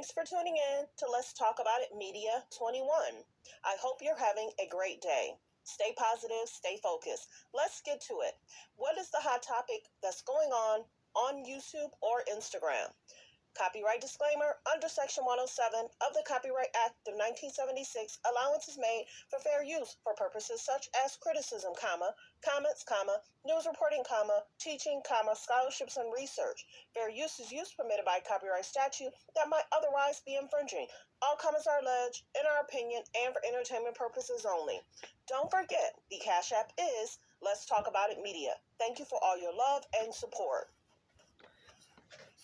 Thanks for tuning in to Let's Talk About It Media 21. I hope you're having a great day. Stay positive, stay focused. Let's get to it. What is the hot topic that's going on YouTube or Instagram? Copyright disclaimer. Under Section 107 of the Copyright Act of 1976, allowance is made for fair use for purposes such as criticism, comments, news reporting, teaching, scholarships, and research. Fair use is use permitted by copyright statute that might otherwise be infringing. All comments are alleged, in our opinion, and for entertainment purposes only. Don't forget, the Cash App is Let's Talk About It Media. Thank you for all your love and support.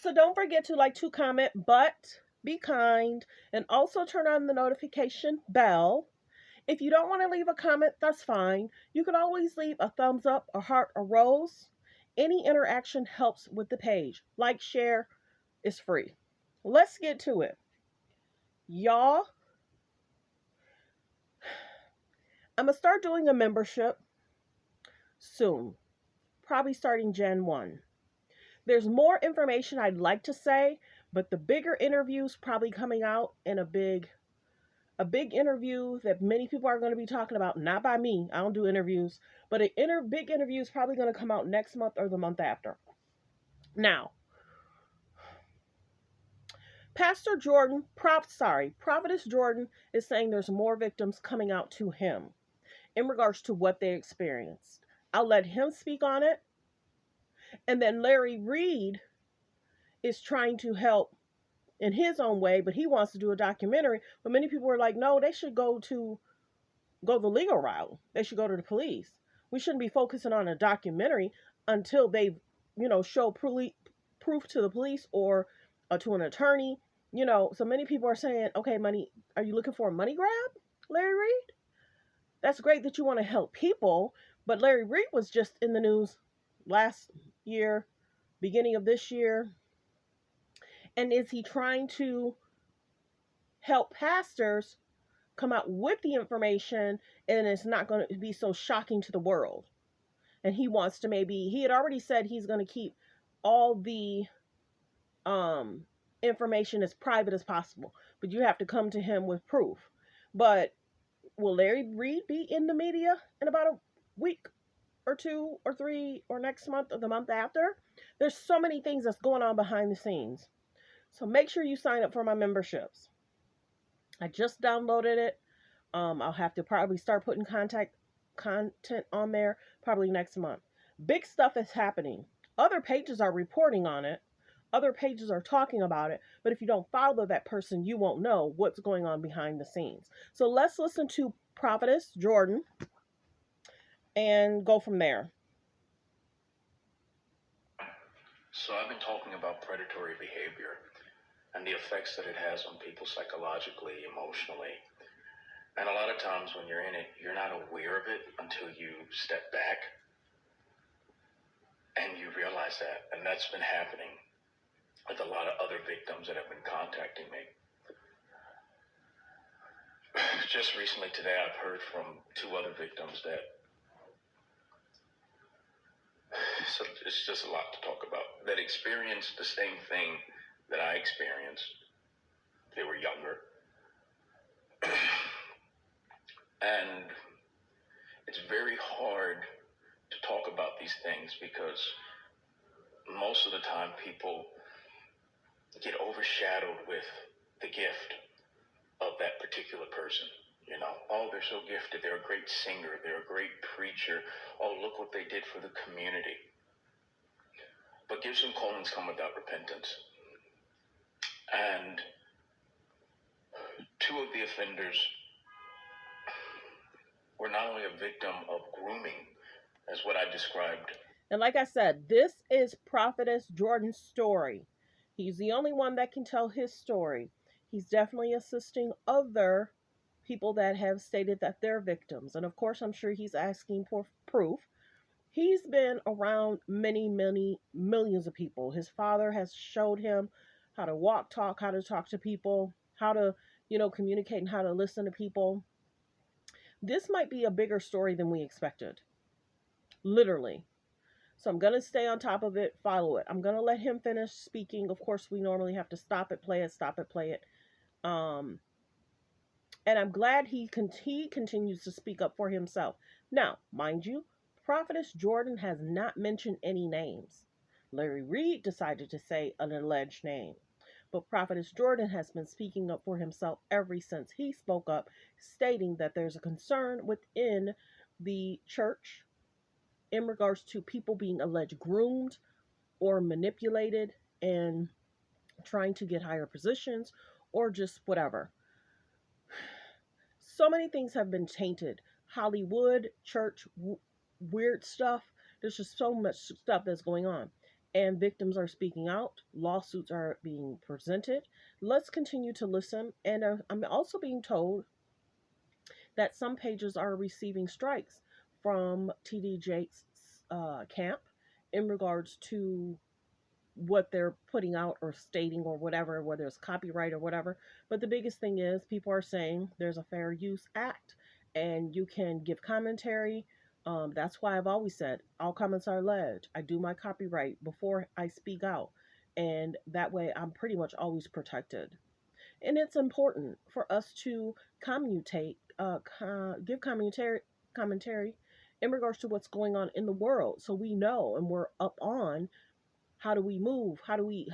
So don't forget to comment, but be kind, and also turn on the notification bell. If you don't want to leave a comment, that's fine. You can always leave a thumbs up, a heart, a rose. Any interaction helps with the page. Like, share, it's free. Let's get to it. Y'all, I'm going to start doing a membership soon, probably starting Jan 1. There's more information I'd like to say, but the bigger interviews probably coming out in a big interview that many people are going to be talking about, not by me. I don't do interviews, but a big interview is probably going to come out next month or the month after. Now, Prophetess Jordan is saying there's more victims coming out to him in regards to what they experienced. I'll let him speak on it. And then Larry Reid is trying to help in his own way, but he wants to do a documentary. But many people are like, no, they should go the legal route. They should go to the police. We shouldn't be focusing on a documentary until they, show proof to the police or to an attorney. So many people are saying, okay, are you looking for a money grab, Larry Reid? That's great that you want to help people, but Larry Reid was just in the news last year, beginning of this year. And is he trying to help pastors come out with the information and it's not going to be so shocking to the world? And he wants to he had already said he's going to keep all the information as private as possible, but you have to come to him with proof. But will Larry Reid be in the media in about a week or 2 or 3 or next month or the month after? There's so many things that's going on behind the scenes. So make sure you sign up for my memberships. I just downloaded it. I'll have to probably start putting content on there probably next month. Big stuff is happening. Other pages are reporting on it. Other pages are talking about it. But if you don't follow that person, you won't know what's going on behind the scenes. So let's listen to Prophetess Jordan and go from there. So I've been talking about predatory behavior and the effects that it has on people psychologically, emotionally. And a lot of times when you're in it, you're not aware of it until you step back and you realize that. And that's been happening with a lot of other victims that have been contacting me. Just recently today, I've heard from 2 other victims that, so it's just a lot to talk about, that experienced the same thing that I experienced. They were younger. And it's very hard to talk about these things because most of the time people get overshadowed with the gift of that particular person. Oh, they're so gifted. They're a great singer. They're a great preacher. Oh, look what they did for the community. But gifts and callings come without repentance. And 2 of the offenders were not only a victim of grooming, as what I described. And like I said, this is Prophetess Jordan's story. He's the only one that can tell his story. He's definitely assisting other people that have stated that they're victims. And of course, I'm sure he's asking for proof. He's been around many, many millions of people. His father has showed him how to walk, talk, how to talk to people, how to, communicate and how to listen to people. This might be a bigger story than we expected. Literally. So I'm going to stay on top of it, follow it. I'm going to let him finish speaking. Of course, we normally have to stop it, play it, stop it, play it. Um, and I'm glad he continues to speak up for himself. Now, mind you, Prophetess Jordan has not mentioned any names. Larry Reid decided to say an alleged name. But Prophetess Jordan has been speaking up for himself ever since he spoke up, stating that there's a concern within the church in regards to people being alleged groomed or manipulated and trying to get higher positions or just whatever. So many things have been tainted. Hollywood, church, weird stuff. There's just so much stuff that's going on. And victims are speaking out. Lawsuits are being presented. Let's continue to listen. And I'm also being told that some pages are receiving strikes from TD Jakes' camp in regards to what they're putting out or stating or whatever, whether it's copyright or whatever. But the biggest thing is people are saying there's a Fair Use Act and you can give commentary. That's why I've always said all comments are alleged. I do my copyright before I speak out. And that way I'm pretty much always protected. And it's important for us to give commentary in regards to what's going on in the world so we know and we're up on how do we move, how do we,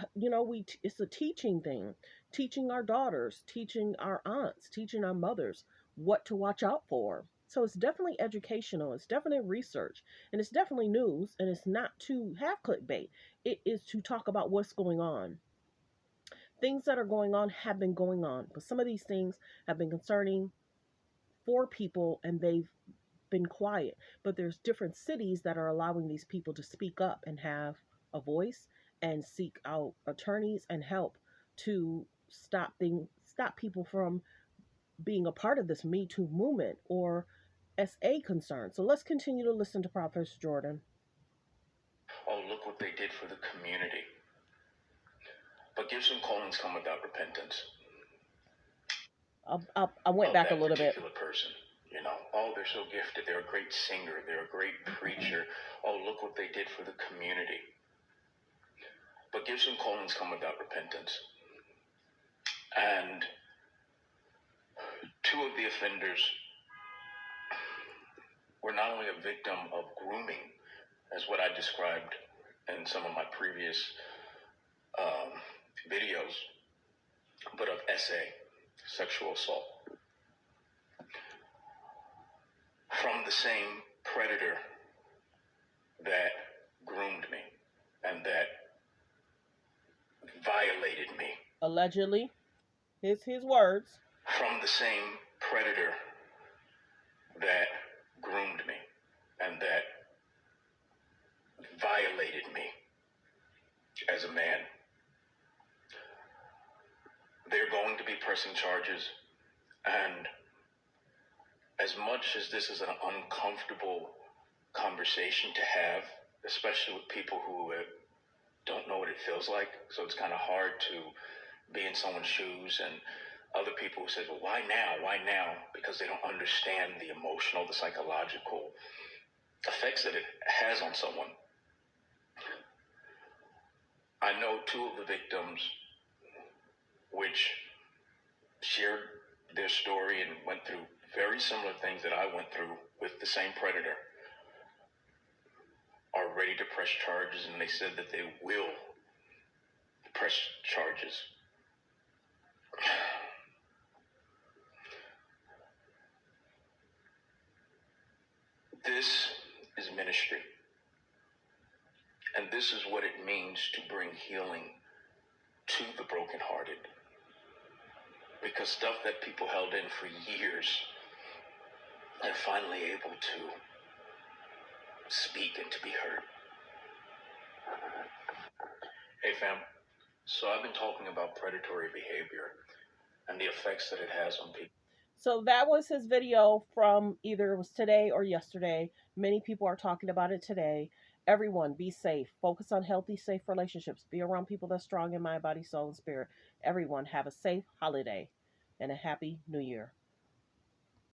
it's a teaching thing, teaching our daughters, teaching our aunts, teaching our mothers what to watch out for. So it's definitely educational, it's definitely research, and it's definitely news, and it's not to have clickbait. It is to talk about what's going on. Things that are going on have been going on, but some of these things have been concerning for people and they've been quiet. But there's different cities that are allowing these people to speak up and have a voice and seek out attorneys and help to stop people from being a part of this Me Too movement or SA concern. So let's continue to listen to Prophet Jordan. Oh, look what they did for the community. But gifts and callings come without repentance. I went back a little bit. That particular person, oh, they're so gifted. They're a great singer. They're a great preacher. Oh, look what they did for the community. But gifts and callings come without repentance. And two of the offenders were not only a victim of grooming, as what I described in some of my previous videos, but of SA, sexual assault, from the same predator that groomed me and that violated me. Allegedly, his words. From the same predator that groomed me and that violated me as a man. They're going to be pressing charges, and as much as this is an uncomfortable conversation to have, especially with people who don't know what it feels like, so it's kind of hard to be in someone's shoes, and other people who say, well, why now? Why now? Because they don't understand the emotional, the psychological effects that it has on someone. I know two of the victims which shared their story and went through very similar things that I went through with the same predator, are ready to press charges, and they said that they will press charges. This is ministry. And this is what it means to bring healing to the brokenhearted. Because stuff that people held in for years are finally able to speak and to be heard. Hey fam, so I've been talking about predatory behavior and the effects that it has on people. So that was his video from either it was today or yesterday. Many people are talking about it today. Everyone, be safe. Focus on healthy, safe relationships. Be around people that's strong in mind, body, soul, and spirit. Everyone, have a safe holiday and a happy new year.